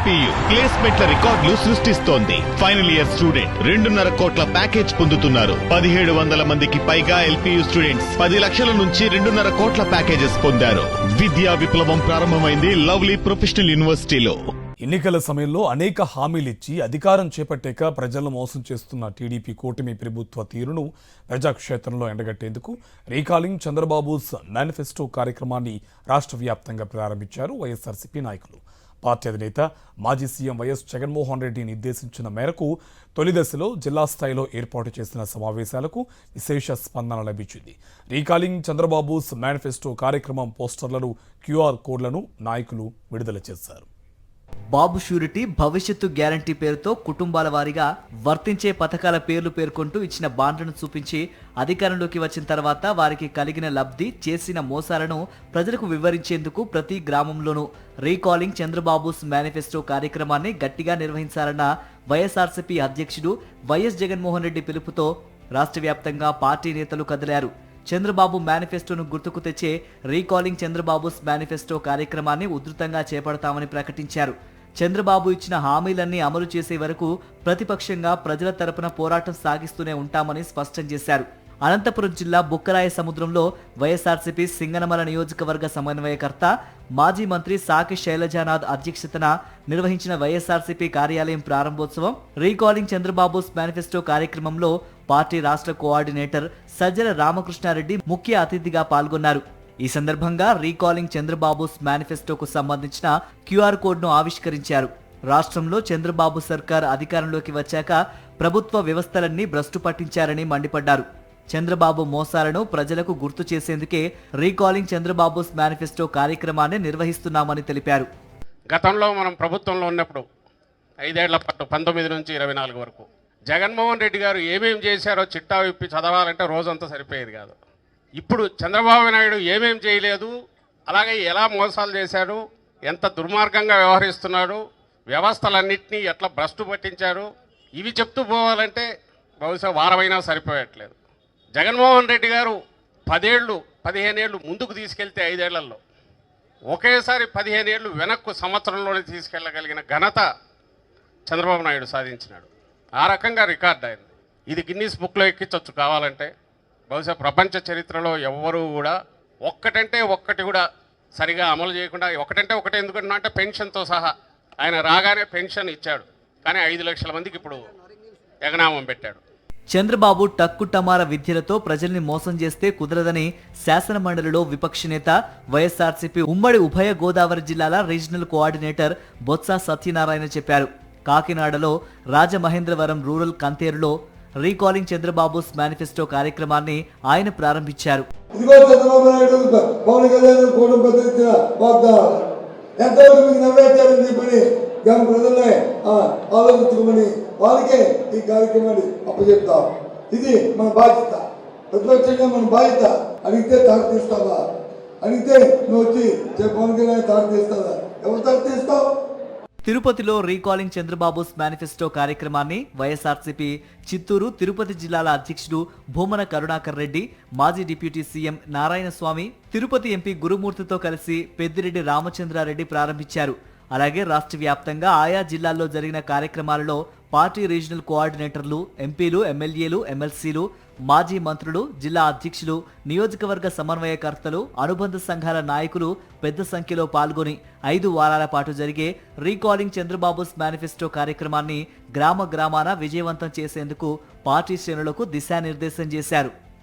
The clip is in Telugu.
ఎల్పీయూ ప్లేస్మెంట్ల రికార్డులు సృష్టిస్తోంది. ఫైనల్ ఇయర్ స్టూడెంట్ 2.5 కోట్ల ప్యాకేజ్ పొందుతున్నారు. 1700 మందికి పైగా ఎల్పీయూ స్టూడెంట్స్ 10 లక్షల నుంచి 2.5 కోట్ల ప్యాకేజెస్ పొందారు. విద్యా విప్లవం ప్రారంభమైంది లవ్లీ ప్రొఫెషనల్ యూనివర్సిటీలో. ఎన్నికల సమయంలో అనేక హామీలిచ్చి అధికారం చేపట్టాక ప్రజలను మోసం చేస్తున్న టీడీపీ కూటమి ప్రభుత్వ తీరును ప్రజాక్షేత్రంలో ఎండగట్టేందుకు రీకాలింగ్ చంద్రబాబుస్ మేనిఫెస్టో కార్యక్రమాన్ని రాష్ట్ర వ్యాప్తంగా ప్రారంభించారు వైఎస్ఆర్సీపీ నాయకులు. పార్టీ అధినేత మాజీ సీఎం వైఎస్ జగన్మోహన్ రెడ్డి నిర్దేశించిన మేరకు తొలి దశలో జిల్లా స్థాయిలో ఏర్పాటు చేసిన సమావేశాలకు విశేష స్పందన లభించింది. రీకాలింగ్ చంద్రబాబుస్ మేనిఫెస్టో కార్యక్రమం పోస్టర్లను, క్యూఆర్ కోడ్లను నాయకులు విడుదల చేశారు. బాబు షూరిటీ భవిష్యత్తు గ్యారంటీ పేరుతో కుటుంబాల వారీగా వర్తించే పథకాల పేర్లు పేర్కొంటూ ఇచ్చిన బాండ్లను చూపించి అధికారంలోకి వచ్చిన తర్వాత వారికి కలిగిన లబ్ధి, చేసిన మోసాలను ప్రజలకు వివరించేందుకు ప్రతి గ్రామంలోనూ రీకాలింగ్ చంద్రబాబుస్ మేనిఫెస్టో కార్యక్రమాన్ని గట్టిగా నిర్వహించాలన్న వైఎస్ఆర్సీపీ అధ్యక్షుడు వైఎస్ జగన్మోహన్ రెడ్డి పిలుపుతో రాష్ట్ర వ్యాప్తంగా పార్టీ నేతలు కదిలారు. చంద్రబాబు మేనిఫెస్టోను గుర్తుకు తెచ్చే రీకాలింగ్ చంద్రబాబుస్ మేనిఫెస్టో కార్యక్రమాన్ని ఉధృతంగా చేపడతామని ప్రకటించారు. చంద్రబాబు ఇచ్చిన హామీలన్నీ అమలు చేసే వరకు ప్రతిపక్షంగా ప్రజల తరపున పోరాటం సాగిస్తూనే ఉంటామని స్పష్టం చేశారు. అనంతపురం జిల్లా బుక్కరాయ సముద్రంలో వైఎస్ఆర్సీపీ సింగనమల నియోజకవర్గ సమన్వయకర్త మాజీ మంత్రి సాకి శైలజానాథ్ అధ్యక్షతన నిర్వహించిన వైఎస్ఆర్సీపీ కార్యాలయం ప్రారంభోత్సవం, రీకాలింగ్ చంద్రబాబుస్ మేనిఫెస్టో కార్యక్రమంలో పార్టీ రాష్ట్ర కోఆర్డినేటర్ సజ్జల రామకృష్ణారెడ్డి ముఖ్య అతిథిగా పాల్గొన్నారు. ఈ సందర్భంగా రీకాలింగ్ చంద్రబాబుస్ మేనిఫెస్టోకు సంబంధించిన క్యూఆర్ కోడ్ను ఆవిష్కరించారు. రాష్ట్రంలో చంద్రబాబు సర్కార్ అధికారంలోకి వచ్చాక ప్రభుత్వ వ్యవస్థలన్నీ భ్రష్టు పట్టించారని మండిపడ్డారు. చంద్రబాబు మోసాలను ప్రజలకు గుర్తు చేసేందుకే రీకాలింగ్ చంద్రబాబుస్ మేనిఫెస్టో కార్యక్రమాన్ని నిర్వహిస్తున్నామని తెలిపారు. గతంలో మనం ప్రభుత్వంలో ఉన్నప్పుడు 5 ఏళ్ల పాటు 19 నుంచి 24 వరకు జగన్మోహన్ రెడ్డి గారు ఏమేం చేశారో చిట్టా విప్పి చదవాలంటే రోజంతా సరిపోయేది కాదు. ఇప్పుడు చంద్రబాబు నాయుడు ఏమేం చేయలేదు, అలాగే ఎలా మోసాలు చేశాడు, ఎంత దుర్మార్గంగా వ్యవహరిస్తున్నాడు, వ్యవస్థలన్నింటినీ ఎట్లా భ్రష్టు పట్టించాడు, ఇవి చెప్తూ పోవాలంటే బహుశా వారమైనా సరిపోయట్లేదు. జగన్మోహన్ రెడ్డి గారు 15 ఏళ్ళు ముందుకు తీసుకెళ్తే 5 ఏళ్లలో ఒకేసారి 15 ఏళ్ళు వెనక్కు సంవత్సరంలోనే తీసుకెళ్ళగలిగిన ఘనత చంద్రబాబు నాయుడు సాధించినాడు. ఆ రకంగా రికార్డ్ అయింది. ఇది గిన్నీస్ బుక్లో ఎక్కించవచ్చు కావాలంటే. బహుశా ప్రపంచ చరిత్రలో ఎవ్వరూ కూడా ఒక్కటంటే ఒక్కటి కూడా సరిగా అమలు చేయకుండా, ఒకటంటే ఒకటి ఎందుకంటున్నా అంటే పెన్షన్తో సహా ఆయన రాగానే పెన్షన్ ఇచ్చాడు, కానీ 5 లక్షల మందికి ఇప్పుడు ఎగనామం పెట్టాడు. చంద్రబాబు టక్కుటమార విద్యలతో ప్రజల్ని మోసం చేస్తే కుదరదని శాసనమండలిలో విపక్ష నేత వైఎస్ఆర్సీపీ ఉమ్మడి ఉభయ గోదావరి జిల్లాల రీజనల్ కోఆర్డినేటర్ బొత్స సత్యనారాయణ చెప్పారు. కాకినాడలో రాజమహేంద్రవరం రూరల్ కంతేరులో రీకాలింగ్ చంద్రబాబుస్ మేనిఫెస్టో కార్యక్రమాన్ని ఆయన ప్రారంభించారు. గ్రామ ప్రజలనే ఆలోచించుకోమని వాళ్ళకే ఈ కార్యక్రమాన్ని అప్పచెప్తాం. ఇది మన బాధ్యత, ప్రతిపక్షంగా మన బాధ్యత. అడిగితే తాడు తీస్తావా, అడిగితే నువ్వు వచ్చి పవన్ కళ్యాణ్ తాడు తీస్తావా, ఎవరు తాడు తీస్తావు? తిరుపతిలో రీకాలింగ్ చంద్రబాబుస్ మేనిఫెస్టో కార్యక్రమాన్ని వైఎస్ఆర్సీపీ చిత్తూరు, తిరుపతి జిల్లాల అధ్యక్షుడు భూమన కరుణాకర్ రెడ్డి, మాజీ deputy CM Narayanaswamy, Tirupati MP గురుమూర్తితో కలిసి పెద్దిరెడ్డి రామచంద్రారెడ్డి ప్రారంభించారు. అలాగే రాష్ట్ర వ్యాప్తంగా ఆయా జిల్లాల్లో జరిగిన కార్యక్రమాలలో పార్టీ రీజనల్ కోఆర్డినేటర్లు, ఎంపీలు, ఎమ్మెల్యేలు, ఎమ్మెల్సీలు, మాజీ మంత్రులు, జిల్లా అధ్యక్షులు, నియోజకవర్గ సమన్వయకర్తలు, అనుబంధ సంఘాల నాయకులు పెద్ద సంఖ్యలో పాల్గొని 5 వారాల పాటు జరిగే రీకాలింగ్ చంద్రబాబుస్ మేనిఫెస్టో కార్యక్రమాన్ని గ్రామాన విజయవంతం చేసేందుకు పార్టీ శ్రేణులకు దిశానిర్దేశం చేశారు.